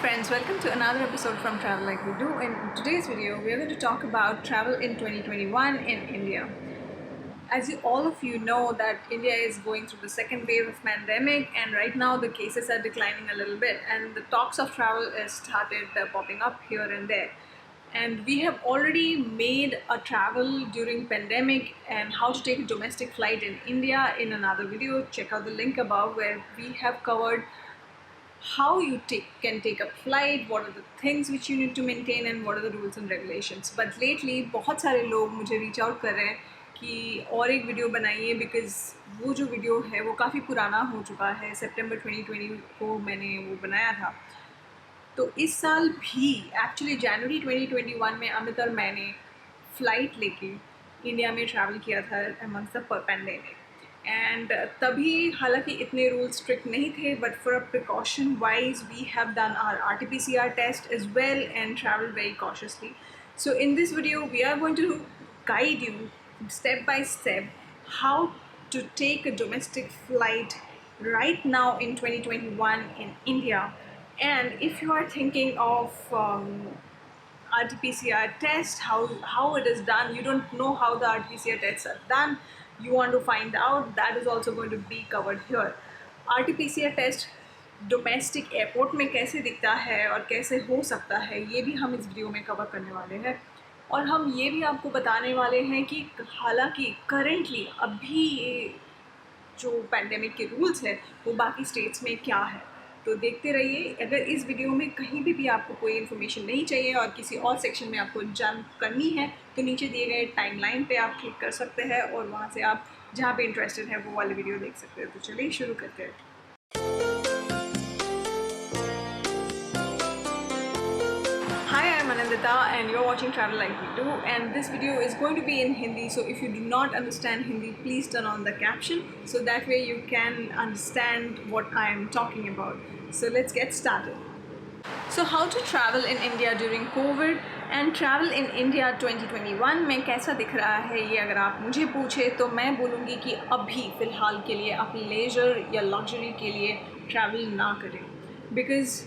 friends, welcome to another episode from Travel Like We Do. In today's video, we are going to talk about travel in 2021 in India. As all of you know that India is going through the second wave of pandemic, and right now the cases are declining a little bit and the talks of travel has started popping up here and there. And we have already made a travel during pandemic and how to take a domestic flight in India in another video. Check out the link above where we have covered how you can take a flight, what are the things which you need to maintain and what are the rules and regulations. But lately बहुत सारे लोग मुझे reach out कर रहे हैं कि और एक वीडियो बनाइए because वो जो वीडियो है वो काफ़ी पुराना हो चुका है। सितंबर 2020 को मैंने वो बनाया था। तो इस साल भी एक्चुअली जनवरी 2021 में अमित और मैंने फ़्लाइट लेके इंडिया में ट्रैवल किया था अमंग्स द पैंडेमिक। एंड तभी हालांकि इतने रूल्स स्ट्रिक्ट नहीं थे, but for a precaution wise we have done our RT-PCR test as well and travel very cautiously. So in this video we are going to guide you step by step how to take a domestic flight right now in 2021 in India. And if you are thinking of RT-PCR test, how it is done, you don't know how the RT-PCR tests are done, you want to find out, that is also going to be covered here. RT-PCR test domestic airport में कैसे दिखता है और कैसे हो सकता है, ये भी हम इस वीडियो में कवर करने वाले हैं. और हम ये भी आपको बताने वाले हैं कि हालांकि करेंटली अभी ये जो पैंडेमिक के रूल्स हैं वो बाकी स्टेट्स में क्या है. तो देखते रहिए. अगर इस वीडियो में कहीं भी आपको कोई इन्फॉर्मेशन नहीं चाहिए और किसी और सेक्शन में आपको जंप करनी है तो नीचे दिए गए टाइमलाइन पे आप क्लिक कर सकते हैं और वहाँ से आप जहाँ पे इंटरेस्टेड है वो वाली वीडियो देख सकते हैं. तो चलिए शुरू करते हैं. Hi, I'm Anandita and you're watching Travel Like We Do, and this video is going to be in Hindi, so if you do not understand Hindi, please turn on the caption so that way you can understand what I'm talking about. So let's get started. So how to travel in India during COVID and travel in India 2021 में कैसा दिख रहा है, ये अगर आप मुझे पूछे तो मैं बोलूँगी कि अभी फ़िलहाल के लिए आप लेजर या लग्जरी के लिए ट्रैवल ना करें, बिकॉज़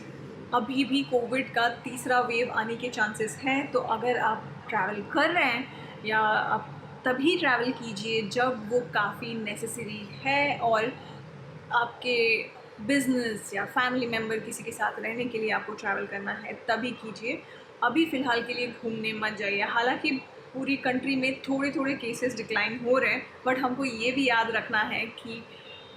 अभी भी कोविड का तीसरा वेव आने के चांसेस हैं. तो अगर आप ट्रैवल कर रहे हैं या आप तभी ट्रैवल कीजिए जब वो काफ़ी नेसेसरी है और आपके बिज़नेस या फैमिली मेम्बर किसी के साथ रहने के लिए आपको ट्रैवल करना है, तभी कीजिए. अभी फ़िलहाल के लिए घूमने मत जाइए. हालांकि पूरी कंट्री में थोड़े थोड़े केसेस डिक्लाइन हो रहे हैं, बट हमको ये भी याद रखना है कि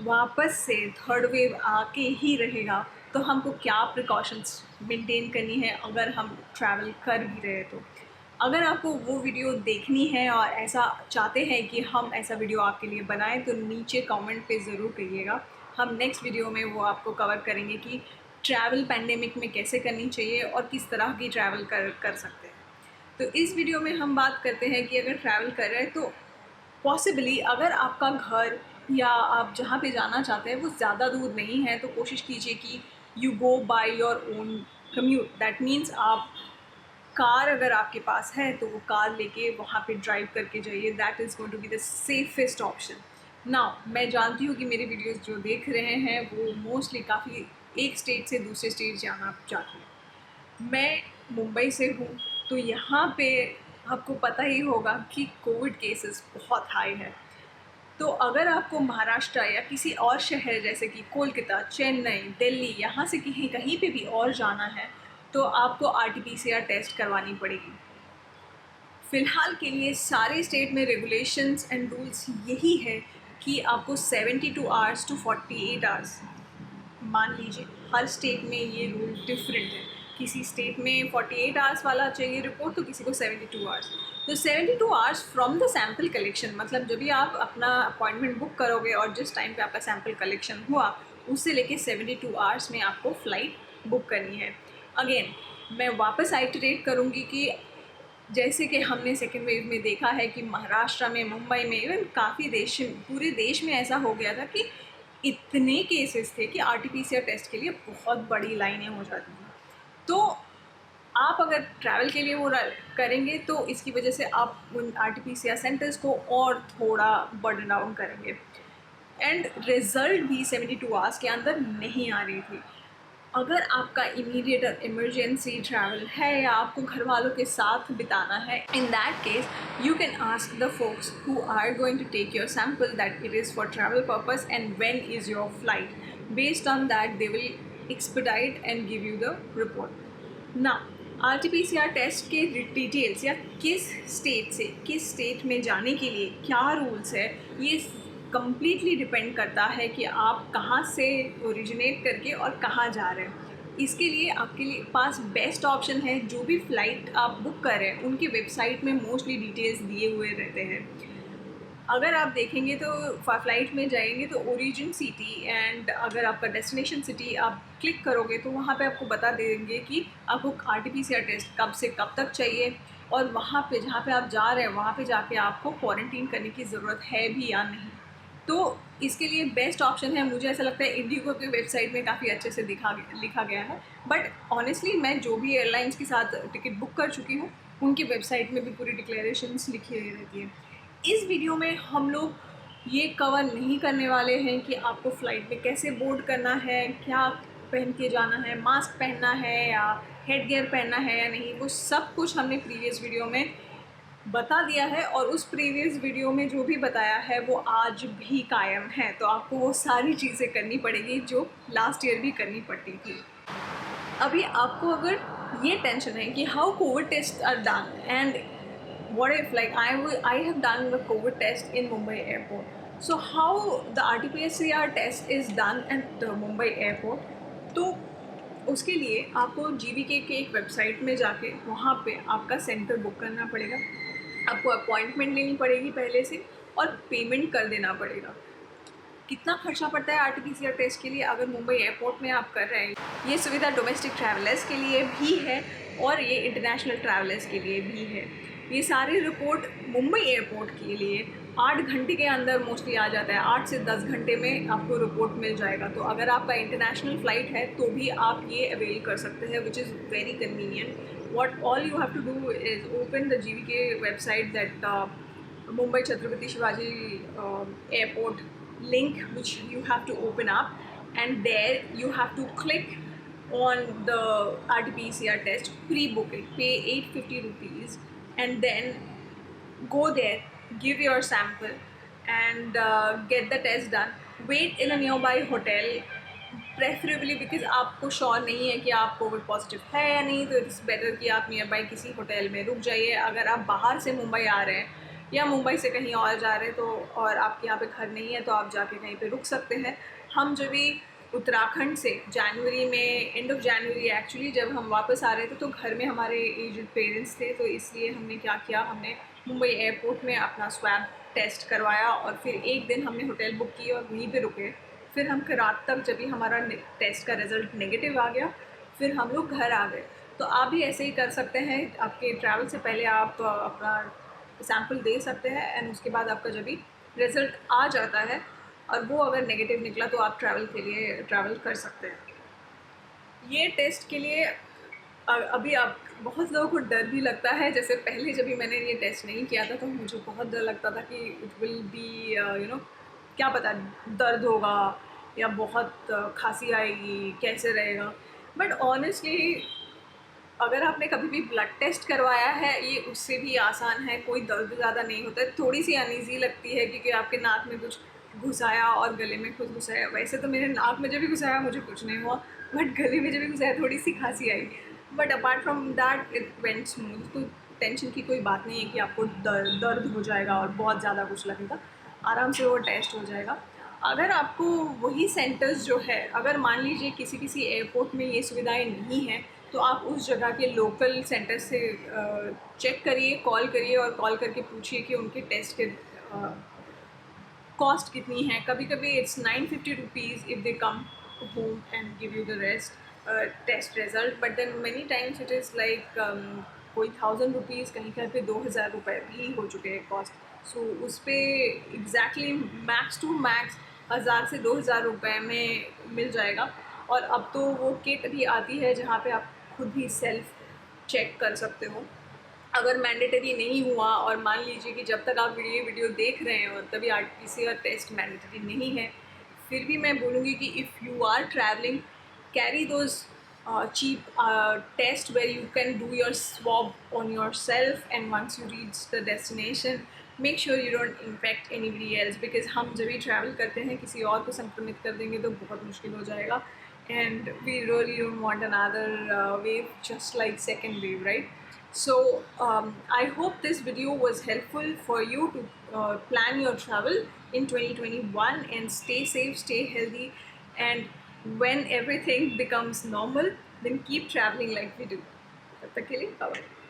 वापस से थर्ड वेव आके ही रहेगा, तो हमको क्या प्रिकॉशंस मेंटेन करनी है अगर हम ट्रैवल कर भी रहे. तो अगर आपको वो वीडियो देखनी है और ऐसा चाहते हैं कि हम ऐसा वीडियो आपके लिए बनाएं तो नीचे कमेंट पे ज़रूर करिएगा. हम नेक्स्ट वीडियो में वो आपको कवर करेंगे कि ट्रैवल पैंडेमिक में कैसे करनी चाहिए और किस तरह की ट्रैवल कर सकते हैं. तो इस वीडियो में हम बात करते हैं कि अगर ट्रैवल कर रहे हैं तो पॉसिबली अगर आपका घर या आप जहाँ पे जाना चाहते हैं वो ज़्यादा दूर नहीं है तो कोशिश कीजिए कि you go by your own commute. That means आप कार अगर आपके पास है तो वो कार लेके वहाँ पे ड्राइव करके जाइए. That is going to be the safest option. Now मैं जानती हूँ कि मेरे वीडियोस जो देख रहे हैं वो मोस्टली काफ़ी एक स्टेट से दूसरे स्टेट जाना चाहते हैं. मैं मुंबई से हूँ तो यहाँ पे आपको पता ही होगा कि कोविड केसेस बहुत हाई है. तो अगर आपको महाराष्ट्र या किसी और शहर जैसे कि कोलकाता, चेन्नई, दिल्ली, यहाँ से कहीं कहीं पे भी और जाना है तो आपको RT-PCR टेस्ट करवानी पड़ेगी. फ़िलहाल के लिए सारे स्टेट में रेगुलेशंस एंड रूल्स यही है कि आपको 72 आवर्स टू 48 आवर्स, मान लीजिए हर स्टेट में ये रूल डिफरेंट है. किसी स्टेट में 48 आवर्स वाला चाहिए रिपोर्ट तो किसी को 72 आवर्स. तो 72 hours from the sample collection, मतलब जब भी आप अपना अपॉइंटमेंट बुक करोगे और जिस टाइम पे आपका सैम्पल कलेक्शन हुआ उससे लेके 72 आवर्स में आपको फ़्लाइट बुक करनी है. अगेन मैं वापस आइटरेट करूँगी कि जैसे कि हमने सेकेंड वेव में देखा है कि महाराष्ट्र में, मुंबई में, इवन काफ़ी पूरे देश में ऐसा हो गया था कि इतने केसेस थे कि RT-PCR टेस्ट के लिए बहुत बड़ी लाइनें हो जाती थी. तो आप अगर ट्रैवल के लिए वो करेंगे तो इसकी वजह से आप उन RT-PCR सेंटर्स को और थोड़ा बर्डन डाउन करेंगे. एंड रिज़ल्ट भी 72 आवर्स के अंदर नहीं आ रही थी. अगर आपका इमीडिएट और इमरजेंसी ट्रैवल है या आपको घर वालों के साथ बिताना है, in that case you can ask the folks who are going to take your sample that it is for travel purpose and when is your flight. Based on that they will expedite and give you the report. ना RT-PCR test के details या किस state से किस state में जाने के लिए क्या रूल्स है, ये कम्प्लीटली डिपेंड करता है कि आप कहाँ से ओरिजिनेट करके और कहाँ जा रहे हैं. इसके लिए आपके लिए पास बेस्ट ऑप्शन है, जो भी फ़्लाइट आप बुक कर रहे हैं उनकी वेबसाइट में मोस्टली डिटेल्स दिए हुए रहते हैं. अगर आप देखेंगे तो फ़्लाइट में जाएंगे तो ओरिजिन सिटी एंड अगर आपका डेस्टिनेशन सिटी आप क्लिक करोगे तो वहाँ पे आपको बता देंगे कि आपको RT-PCR टेस्ट कब से कब तक चाहिए और वहाँ पे जहाँ पे आप जा रहे हैं वहाँ पे जाके आपको क्वारंटीन करने की ज़रूरत है भी या नहीं. तो इसके लिए बेस्ट ऑप्शन है, मुझे ऐसा लगता है इंडिगो की वेबसाइट में काफ़ी अच्छे से लिखा गया है. बट ऑनेस्टली मैं जो भी एयरलाइंस के साथ टिकट बुक कर चुकी हूँ उनकी वेबसाइट में भी पूरी डिक्लेरेशंस लिखी रहती है. इस वीडियो में हम लोग ये कवर नहीं करने वाले हैं कि आपको फ़्लाइट में कैसे बोर्ड करना है, क्या पहन के जाना है, मास्क पहनना है या हेड गियर पहनना है या नहीं. वो सब कुछ हमने प्रीवियस वीडियो में बता दिया है और उस प्रीवियस वीडियो में जो भी बताया है वो आज भी कायम है. तो आपको वो सारी चीज़ें करनी पड़ेगी जो लास्ट ईयर भी करनी पड़ती थी. अभी आपको अगर ये टेंशन है कि how covid test are done and what if like I have done the COVID test in Mumbai airport, so how the RT-PCR test is done at the Mumbai airport. तो उसके लिए आपको GVK के एक website में जाके वहाँ पे आपका सेंटर बुक करना पड़ेगा, आपको अपॉइंटमेंट लेनी पड़ेगी पहले से और पेमेंट कर देना पड़ेगा. कितना खर्चा पड़ता है RT-PCR टेस्ट के लिए अगर मुंबई एयरपोर्ट में आप कर रहे हैं. ये सुविधा डोमेस्टिक ट्रैवलर्स के लिए भी है और ये इंटरनेशनल ट्रैवलर्स के लिए भी है. ये सारी रिपोर्ट मुंबई एयरपोर्ट के लिए 8 घंटे के अंदर मोस्टली आ जाता है. 8 से 10 घंटे में आपको रिपोर्ट मिल जाएगा. तो अगर आपका इंटरनेशनल फ़्लाइट है तो भी आप ये अवेल कर सकते हैं, which is very convenient. What all you have to do is open the GVK website that Mumbai Chhatrapati Shivaji airport link which you have to open up, and there you have to click on the RT-PCR test, pre-book it, pay 850 rupees and then go there, give your sample and get the test done. Wait in a nearby hotel preferably, because आपको sure नहीं है कि आप Covid positive है या नहीं, तो it's better कि आप नियर बाई किसी होटल में रुक जाइए. अगर आप बाहर से मुंबई आ रहे हैं या मुंबई से कहीं और जा रहे हैं तो और आपके यहाँ पे घर नहीं है तो आप जाके कहीं पे रुक सकते हैं. हम जब भी उत्तराखंड से जनवरी में एंड ऑफ जनवरी एक्चुअली जब हम वापस आ रहे थे तो घर में हमारे एजड पेरेंट्स थे, तो इसलिए हमने क्या किया, हमने मुंबई एयरपोर्ट में अपना स्वैब टेस्ट करवाया और फिर एक दिन हमने होटल बुक की और वहीं पर रुके. फिर हम रात तक जब भी हमारा टेस्ट का रिज़ल्ट नेगेटिव आ गया फिर हम लोग घर आ गए. तो आप भी ऐसे ही कर सकते हैं. आपके ट्रैवल से पहले आप अपना सैम्पल दे सकते हैं एंड उसके बाद आपका जब भी रिज़ल्ट आ जाता है और वो अगर नेगेटिव निकला तो आप ट्रैवल के लिए ट्रैवल कर सकते हैं. ये टेस्ट के लिए अभी आप बहुत लोगों को डर भी लगता है. जैसे पहले जब भी मैंने ये टेस्ट नहीं किया था तो मुझे बहुत डर लगता था कि इट विल बी क्या पता दर्द होगा या बहुत खांसी आएगी, कैसे रहेगा. बट ऑनेस्टली अगर आपने कभी भी ब्लड टेस्ट करवाया है ये उससे भी आसान है. कोई दर्द ज़्यादा नहीं होता है. थोड़ी सी अनईज़ी लगती है क्योंकि आपके नाक में कुछ घुसाया और गले में कुछ घुसाया. वैसे तो मेरे नाक में जब भी घुसाया मुझे कुछ नहीं हुआ, बट गले में जब भी घुसाया थोड़ी सी खांसी आई. But apart from that it went smooth. तो टेंशन की कोई बात नहीं है कि आपको दर्द हो जाएगा और बहुत ज़्यादा कुछ लगेगा. आराम से वो टेस्ट हो जाएगा. अगर आपको वही सेंटर्स जो है, अगर मान लीजिए किसी एयरपोर्ट में ये सुविधाएं नहीं हैं तो आप उस जगह के लोकल सेंटर से चेक करिए, कॉल करिए और कॉल करके पूछिए कि उनके टेस्ट के कॉस्ट कितनी है. कभी कभी it's 950 rupees if they come home and give you the test result. But then many times it is like कोई 1000 रुपीज़, कहीं कहीं पे 2000 रुपये भी हो चुके हैं कॉस्ट. सो उस पर एग्जैक्टली मैक्स टू मैक्स 1000 से 2000 रुपये में मिल जाएगा. और अब तो वो किट भी आती है जहाँ पे आप खुद भी सेल्फ चेक कर सकते हो. अगर मैंडेटरी नहीं हुआ और मान लीजिए कि जब तक आप वीडियो देख रहे हैं और तभी RT-PCR टेस्ट मैंडेटरी नहीं है, फिर भी मैं बोलूँगी कि if you are travelling carry those cheap tests where you can do your swab on yourself, and once you reach the destination make sure you don't infect anybody else, because हम जब भी travel करते हैं किसी और को संक्रमित कर देंगे तो बहुत मुश्किल हो जाएगा, and we really don't want another wave just like second wave, right? So I hope this video was helpful for you to plan your travel in 2021 and stay safe, stay healthy, and when everything becomes normal, then keep traveling like we do. तब तक के लिए bye bye.